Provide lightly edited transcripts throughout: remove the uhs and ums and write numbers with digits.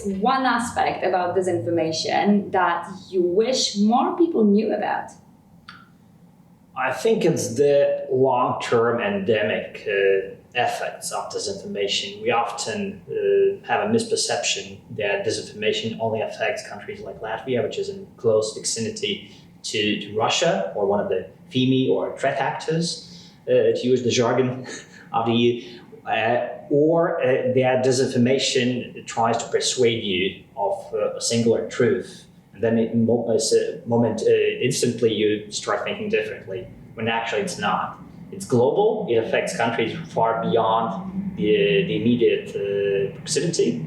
one aspect about disinformation that you wish more people knew about? I think it's the long-term endemic effects of disinformation. We often have a misperception that disinformation only affects countries like Latvia, which is in close vicinity to Russia, or one of the FIMI or threat actors, to use the jargon of the EU, or that disinformation tries to persuade you of a singular truth. And then instantly you start thinking differently, when actually it's not. It's global, it affects countries far beyond the immediate proximity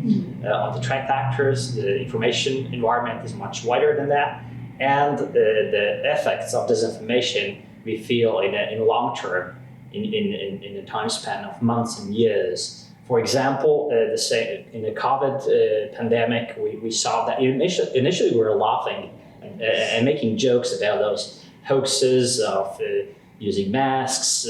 of the threat actors. The information environment is much wider than that. And the effects of disinformation we feel in a long term, in a time span of months and years. For example, in the COVID pandemic, we saw that initially we were laughing and making jokes about those hoaxes of using masks,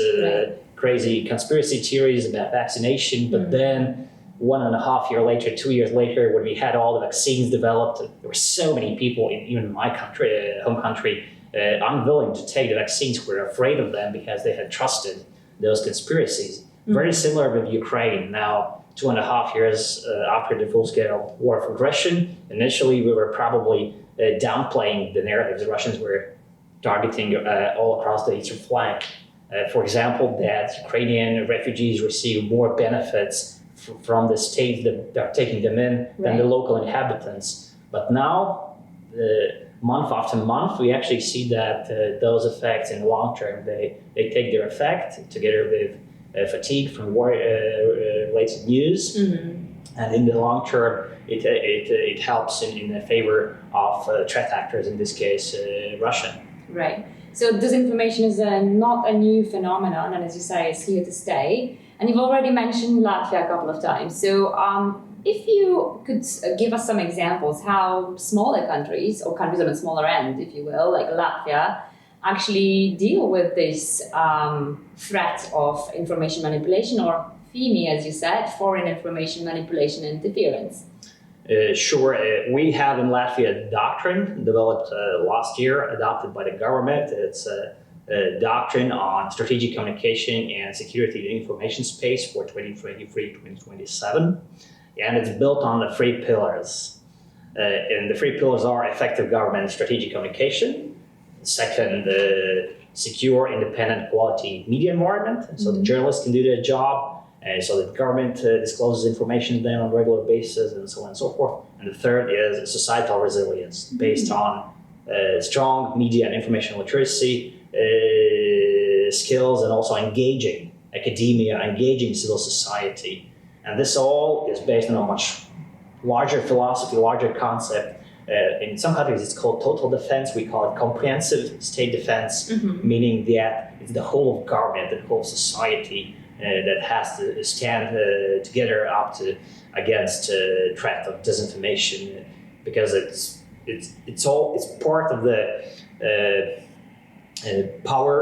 crazy conspiracy theories about vaccination. But then 1.5 years later, 2 years later, when we had all the vaccines developed, there were so many people, even in my country, home country, unwilling to take the vaccines, were afraid of them because they had trusted those conspiracies. Very similar with Ukraine. Now, 2.5 years after the full-scale war of aggression, initially we were probably downplaying the narratives the Russians were targeting all across the eastern flank. For example, that Ukrainian refugees receive more benefits from the states that are taking them in than the local inhabitants. But now, month after month, we actually see that those effects in the long term, they take their effect together with fatigue from war-related news. And in the long term, it helps in the favor of threat actors, in this case, Russia. Right. So disinformation is not a new phenomenon, and as you say, it's here to stay. And you've already mentioned Latvia a couple of times. So if you could give us some examples how smaller countries, or countries on a smaller end, if you will, like Latvia, actually deal with this threat of information manipulation, or FIMI, as you said, foreign information manipulation and interference. Sure. We have in Latvia a doctrine developed last year, adopted by the government. It's a doctrine on strategic communication and security in the information space for 2023-2027. And it's built on the 3 pillars. And the 3 pillars are effective government and strategic communication. Second, secure, independent, quality media environment, so the journalists can do their job, and so the government discloses information to them on a regular basis, and so on and so forth. And the third is societal resilience, based on strong media and information literacy skills, and also engaging academia, engaging civil society. And this all is based on a much larger philosophy, larger concept. In some countries, it's called total defense. We call it comprehensive state defense, meaning that it's the whole of government, the whole of society that has to stand together against threat of disinformation, because it's part of the power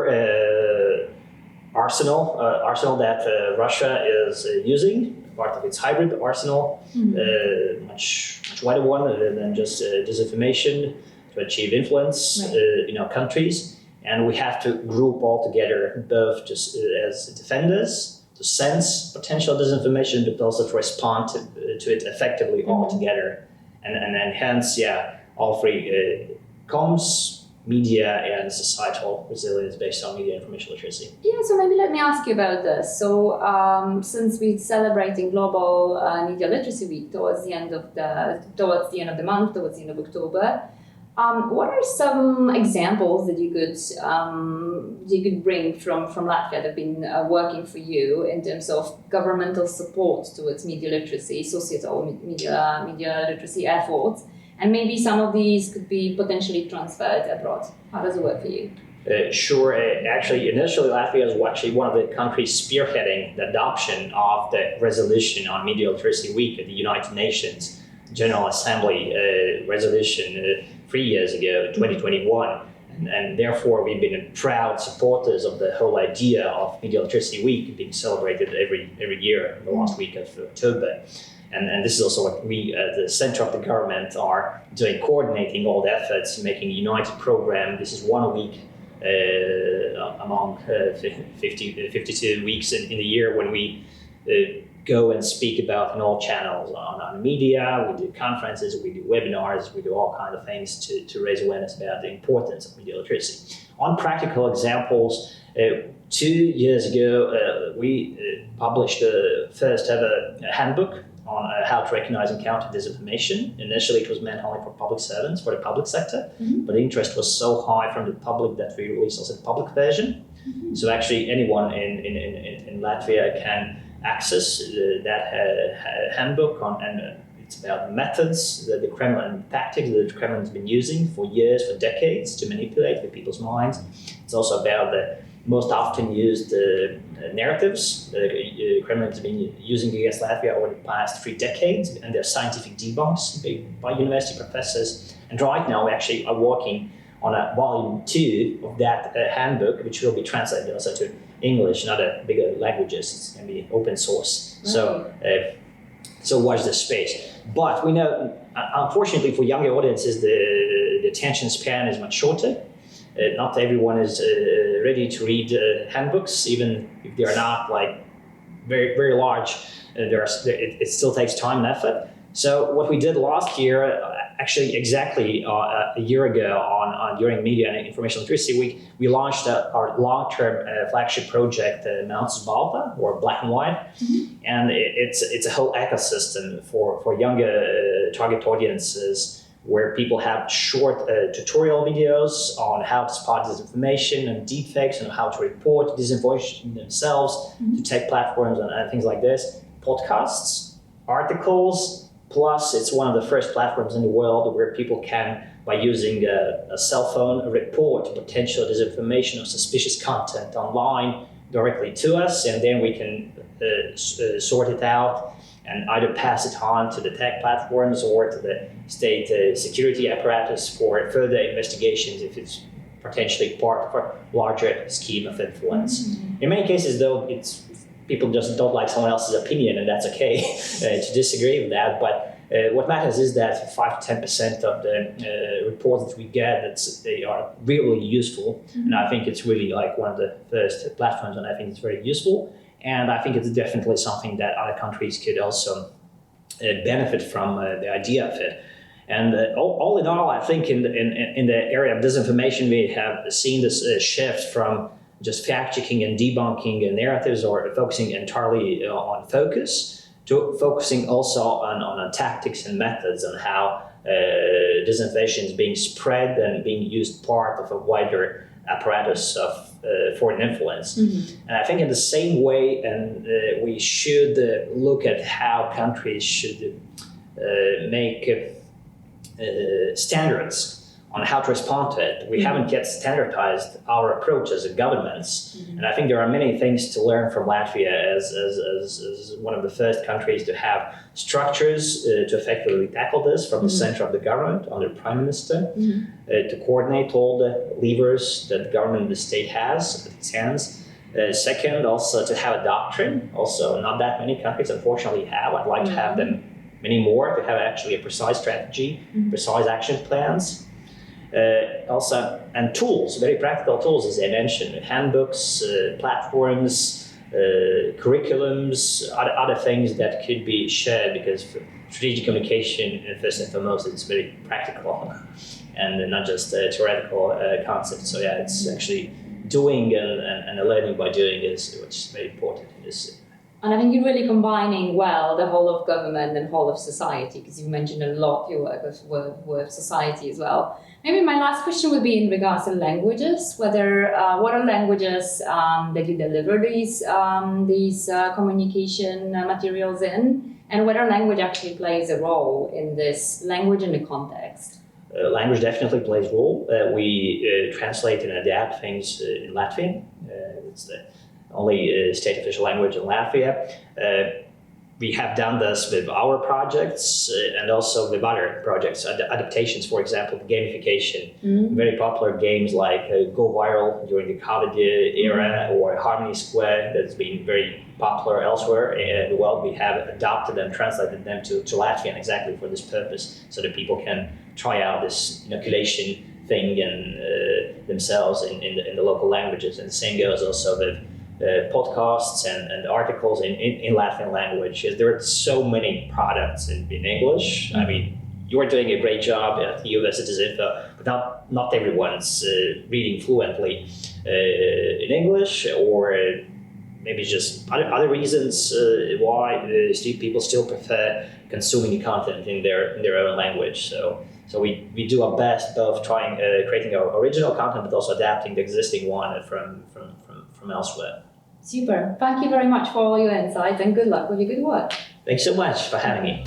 arsenal that Russia is using. Part of its hybrid arsenal, much wider one than just disinformation, to achieve influence in our countries. And we have to group all together, both just as defenders, to sense potential disinformation, but also to respond to it effectively all together. And hence, all 3 comms, media, and societal resilience based on media information literacy. Yeah, so maybe let me ask you about this. So since we're celebrating Global Media Literacy Week towards the end of the month, towards the end of October, what are some examples that you could bring from Latvia that have been working for you in terms of governmental support towards media literacy, societal media literacy efforts? And maybe some of these could be potentially transferred abroad. How does it work for you? Sure. Actually, initially, Latvia was actually one of the countries spearheading the adoption of the resolution on Media Literacy Week at the United Nations General Assembly resolution 3 years ago, in 2021. And therefore, we've been proud supporters of the whole idea of Media Literacy Week being celebrated every year, the last week of October. And this is also what we, at the center of the government, are doing, coordinating all the efforts, making a united program. This is 1 week among 52 weeks in the year when we go and speak about in all channels on media. We do conferences, we do webinars, we do all kinds of things to raise awareness about the importance of media literacy. On practical examples, 2 years ago, we published the first ever handbook on how to recognize and counter disinformation. Initially, it was meant only for public servants, for the public sector, but the interest was so high from the public that we released also the public version. So actually, anyone in Latvia can access that handbook and it's about methods that the Kremlin, tactics that the Kremlin has been using for years, for decades, to manipulate the people's minds. It's also about the most often used narratives the Kremlin has been using against Latvia over the past 3 decades, and their scientific debunks by university professors. And right now we actually are working on a volume 2 of that handbook, which will be translated also to English and other bigger languages. It's going to be open source. Right. So watch this space. But we know, unfortunately for younger audiences, the attention span is much shorter. Not everyone is ready to read handbooks, even if they are not like very, very large. It still takes time and effort. So what we did last year, actually exactly a year ago during Media and Information Literacy Week, we launched our long-term flagship project, Melnāds uz Balta, or Black and White. And it's a whole ecosystem for younger target audiences, where people have short tutorial videos on how to spot disinformation and deepfakes and how to report disinformation themselves to tech platforms and things like this. Podcasts, articles, plus it's one of the first platforms in the world where people can, by using a cell phone, report potential disinformation or suspicious content online directly to us, and then we can sort it out and either pass it on to the tech platforms or to the state security apparatus for further investigations if it's potentially part of a larger scheme of influence. In many cases, though, people just don't like someone else's opinion, and that's okay to disagree with that. But what matters is that 5 to 10% of the reports that we get, they are really useful. And I think it's really like one of the first platforms, and I think it's very useful. And I think it's definitely something that other countries could also benefit from the idea of it. And all in all, I think in the area of disinformation, we have seen this shift from just fact-checking and debunking narratives or focusing entirely on focus to focusing also on tactics and methods on how disinformation is being spread and being used part of a wider apparatus of foreign influence. And I think in the same way, we should look at how countries should make standards on how to respond to it. We haven't yet standardized our approach as governments. And I think there are many things to learn from Latvia as one of the first countries to have structures to effectively tackle this from the center of the government under Prime Minister, to coordinate all the levers that the government and the state has at its hands. Second, also to have a doctrine. Also, not that many countries unfortunately have. I'd like to have them many more, to have actually a precise strategy, precise action plans. Also, and tools, very practical tools, as I mentioned, handbooks, platforms, curriculums, other things that could be shared, because strategic communication, first and foremost, is very practical and not just a theoretical concept. So yeah, it's actually doing and learning by doing is what's very important in this. And I think you're really combining well the whole of government and whole of society, because you mentioned a lot you work with society as well. Maybe my last question would be in regards to languages, whether what are languages that you deliver these communication materials in, and whether language actually plays a role in this language in the context. Language definitely plays a role. We translate and adapt things in Latvian. It's the only state official language in Latvia. we have done this with our projects and also with other projects, adaptations, for example, gamification. Very popular games like Go Viral during the COVID era, or Harmony Square that's been very popular elsewhere in the world. We have adopted and translated them to Latvian exactly for this purpose, so that people can try out this inoculation thing and themselves in the local languages. And the same goes also with podcasts and articles in Latvian language. There are so many products in English. I mean, you are doing a great job at EUvsDisinfo, but not everyone's reading fluently in English, or maybe just other reasons why people still prefer consuming the content in their own language. So we do our best, both trying creating our original content, but also adapting the existing one from elsewhere. Super. Thank you very much for all your insights, and good luck with your good work. Thanks so much for having me.